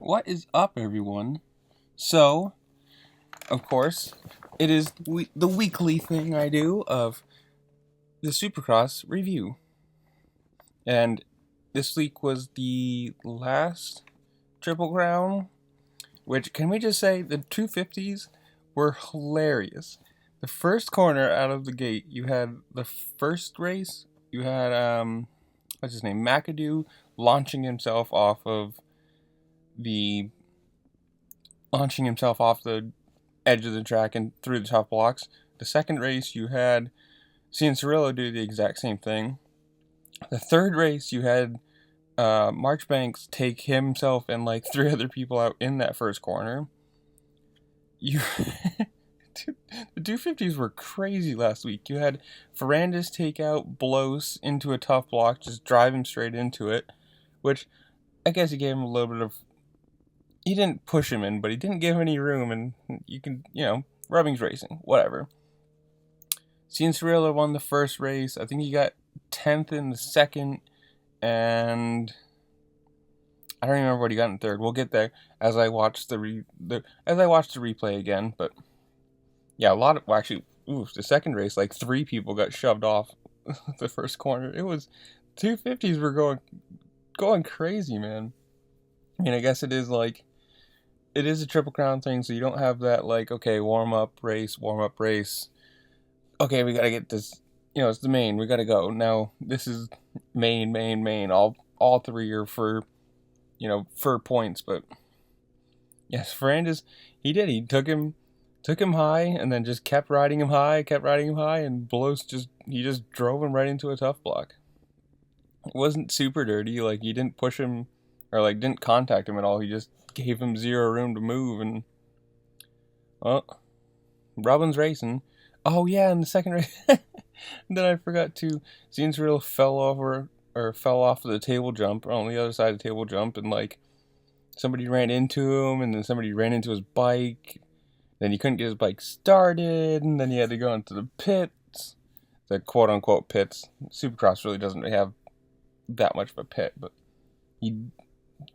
What is up, everyone? So, of course, it is the weekly thing I do of the Supercross review. And this week was the last Triple Crown, which, can we just say, the 250s were hilarious. The first corner out of the gate, you had the first race, you had, what's his name, McAdoo launching himself off the edge of the track and through the top blocks. The second race, you had Cianciarulo do the exact same thing. The third race, you had Marchbanks take himself and like three other people out in that first corner. You, the 250s were crazy last week. You had Ferrandis take out Blows into a tough block, just drive him straight into it, which I guess he gave him a little bit of. He didn't push him in, but he didn't give him any room, and you can, Rubbing's racing, whatever. Cianciarulo won the first race. I think he got 10th in the second, and I don't remember what he got in third. We'll get there as I watch the replay again. But yeah, the second race, like 3 people got shoved off the first corner. It was 250s were going crazy, man. I mean, I guess it is a Triple Crown thing, so you don't have that okay, warm up race. Okay, we gotta get this. It's the main. We gotta go now. This is main. All 3 are for points, but yes, Ferrandis, he did. He took him high, and then just kept riding him high, and Blows just drove him right into a tough block. It wasn't super dirty. Like, he didn't push him or didn't contact him at all. He just gave him zero room to move, and Robin's racing. Oh yeah, in the second race, then I forgot to. Cianciarulo fell off of the table jump, or on the other side of the table jump, and somebody ran into him, and then somebody ran into his bike. Then he couldn't get his bike started, and then he had to go into the pits, the quote unquote pits. Supercross really doesn't have that much of a pit, but he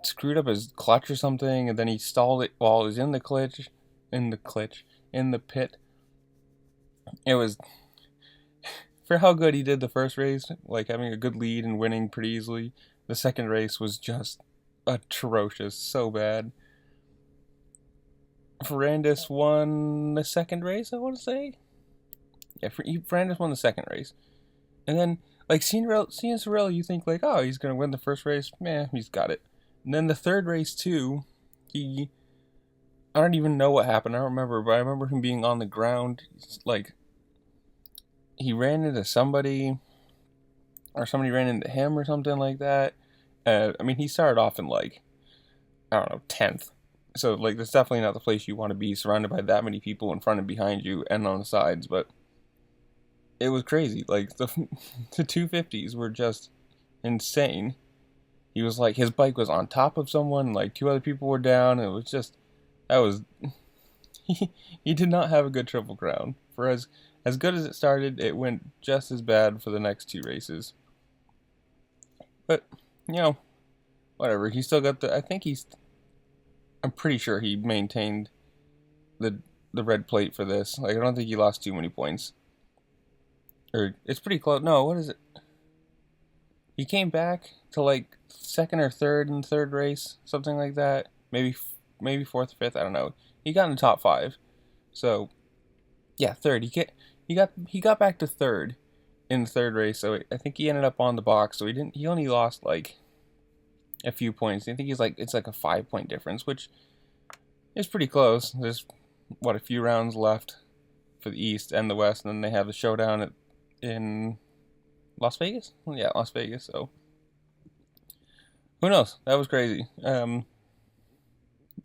screwed up his clutch or something, and then he stalled it while he was in the pit. It was, for how good he did the first race, having a good lead and winning pretty easily. The second race was just atrocious, so bad. Ferrandis won the second race, I want to say. Yeah, Ferrandis won the second race. And then, Cianciarulo, you think, oh, he's going to win the first race. Meh, he's got it. And then the third race, too, I don't even know what happened. I don't remember, but I remember him being on the ground. He ran into somebody, or somebody ran into him, or something like that. He started off in, I don't know, 10th. So, that's definitely not the place you want to be, surrounded by that many people in front and behind you and on the sides. But it was crazy. The 250s were just insane. He was his bike was on top of someone, 2 other people were down. It was just, he did not have a good Triple Crown. For as good as it started, it went just as bad for the next 2 races. But, whatever. He still got I'm pretty sure he maintained the red plate for this. I don't think he lost too many points. Or, it's pretty close. No, what is it? He came back to second or third in the third race, something like that. Maybe fourth or fifth. I don't know. He got in the top 5, so yeah, third. He got back to third in the third race. So I think he ended up on the box. So he only lost a few points. I think it's a 5-point difference, which is pretty close. There's a few rounds left for the East and the West, and then they have the showdown in Las Vegas? Yeah, Las Vegas, so who knows? That was crazy.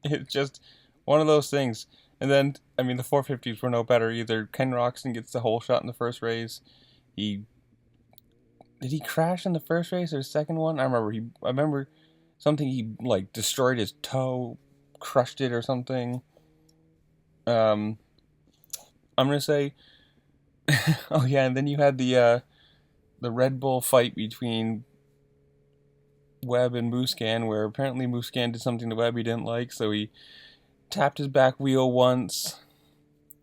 It's just one of those things. And then, the 450s were no better either. Ken Roxon gets the whole shot in the first race. Did he crash in the first race or the second one? I remember something, he destroyed his toe, crushed it or something. I'm gonna say oh yeah, and then you had the Red Bull fight between Webb and Muscan, where apparently Muscan did something to Webb he didn't like, so he tapped his back wheel once,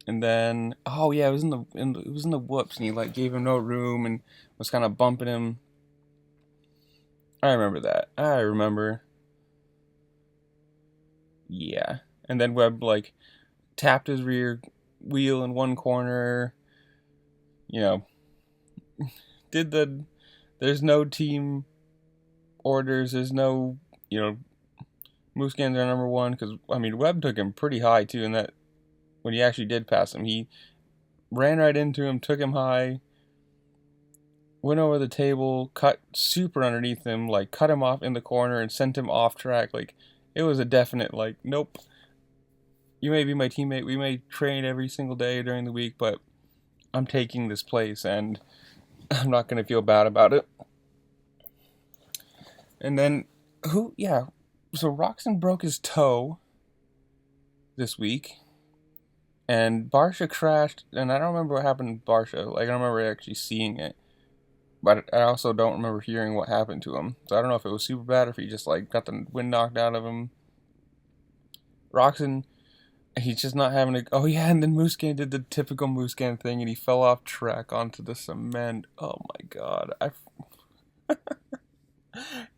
and then oh yeah, it was in the whoops, and he like gave him no room and was kind of bumping him. I remember that. I remember. Yeah, and then Webb like tapped his rear wheel in one corner. You know, did the there's no team orders. There's no Muscan's our number one because I mean Webb took him pretty high too, and that when he actually did pass him, he ran right into him, took him high, went over the table, cut super underneath him, like cut him off in the corner and sent him off track. Like it was a definite like, nope. You may be my teammate. We may train every single day during the week, but I'm taking this place and I'm not gonna feel bad about it. And then who? Yeah. So Roxon broke his toe this week, and Barsha crashed. And I don't remember what happened to Barsha. Like I don't remember actually seeing it, but I also don't remember hearing what happened to him. So I don't know if it was super bad or if he just like got the wind knocked out of him. Roxon, he's just not having a. Oh yeah, and then Muscan did the typical Muscan thing, and he fell off track onto the cement. Oh my god,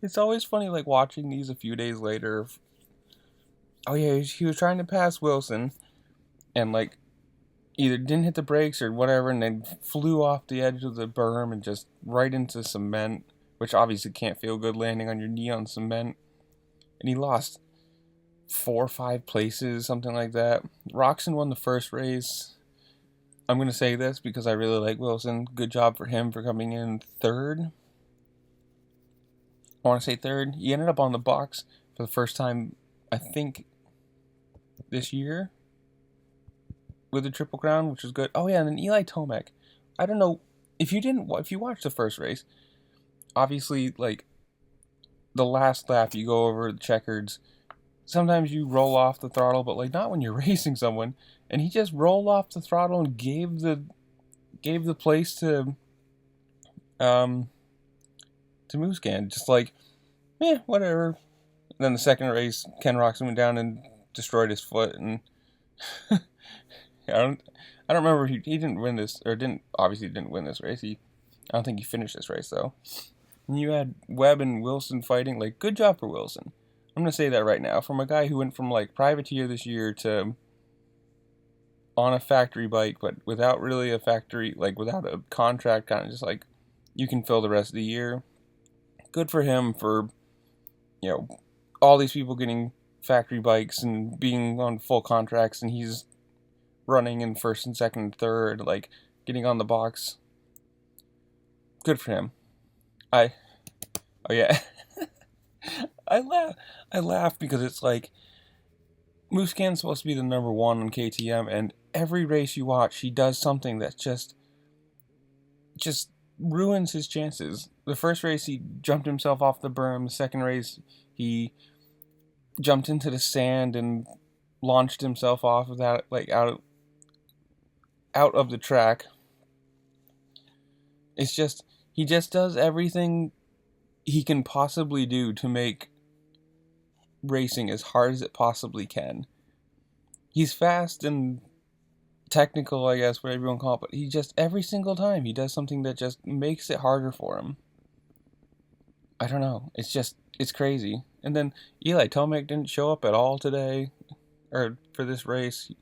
It's always funny like watching these a few days later. Oh yeah, he was trying to pass Wilson, and like either didn't hit the brakes or whatever, and then flew off the edge of the berm and just right into cement, which obviously can't feel good landing on your knee on cement. And he lost 4 or 5 places, something like that. Roxon won the first race. I'm going to say this because I really like Wilson. Good job for him for coming in third. I want to say third. He ended up on the box for the first time, I think, this year with the Triple Crown, which was good. Oh yeah, and then Eli Tomac. I don't know if you watched the first race. Obviously, like the last lap, you go over the checkers. Sometimes you roll off the throttle, but like not when you're racing someone. And he just rolled off the throttle and gave the place um to Muscan. Just like, whatever. And then the second race, Ken Roxon went down and destroyed his foot, and I don't remember he didn't win this or didn't win this race. I don't think he finished this race though. And you had Webb and Wilson fighting. Like, good job for Wilson. I'm gonna say that right now. From a guy who went from like privateer this year to on a factory bike, but without really a factory, like without a contract, kind of just like you can fill the rest of the year. Good for him for all these people getting factory bikes and being on full contracts, and he's running in first and second and third, like getting on the box. Good for him. Oh yeah. I laugh because it's like Muscan's supposed to be the number one on KTM, and every race you watch, he does something that just ruins his chances. The first race, he jumped himself off the berm. The second race, he jumped into the sand and launched himself off without like out of the track. It's just he just does everything he can possibly do to make racing as hard as it possibly can. He's fast and technical, I guess, whatever you want to call it, but he just, every single time, he does something that just makes it harder for him. I don't know. It's crazy. And then Eli Tomac didn't show up at all today, or for this race.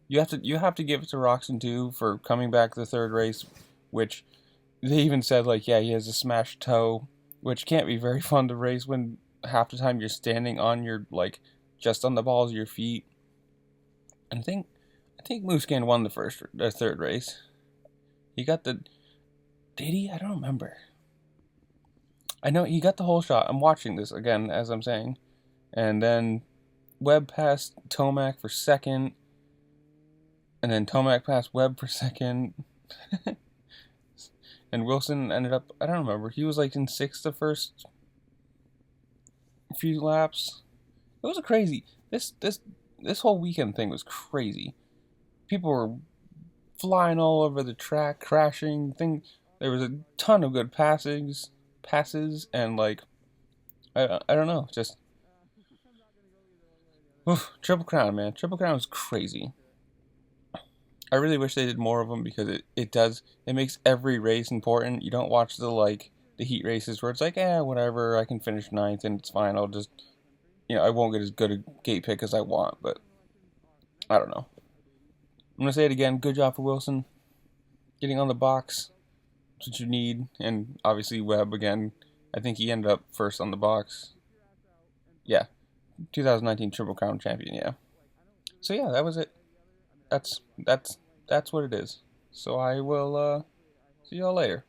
You have to give it to Roxon too for coming back the third race, which they even said like, yeah, he has a smashed toe, which can't be very fun to race when half the time you're standing on your like just on the balls of your feet. And I think Muscan won the third race. He got the. Did he? I don't remember. I know he got the whole shot. I'm watching this again as I'm saying, and then Webb passed Tomac for second, and then Tomac passed Webb for second, and Wilson ended up. I don't remember. He was like in sixth the first few laps. It was a crazy. This whole weekend thing was crazy. People were flying all over the track, crashing. There was a ton of good passes, and like I don't know. Just oof, Triple Crown, man. Triple Crown is crazy. I really wish they did more of them because it makes every race important. You don't watch the heat races where it's like, whatever, I can finish ninth and it's fine. I'll just I won't get as good a gate pick as I want, but I don't know. I'm gonna say it again. Good job for Wilson getting on the box. That's what you need, and obviously Webb again. I think he ended up first on the box. Yeah, 2019 Triple Crown champion. Yeah. So yeah, that was it. That's that's that's what it is. So I will see y'all later.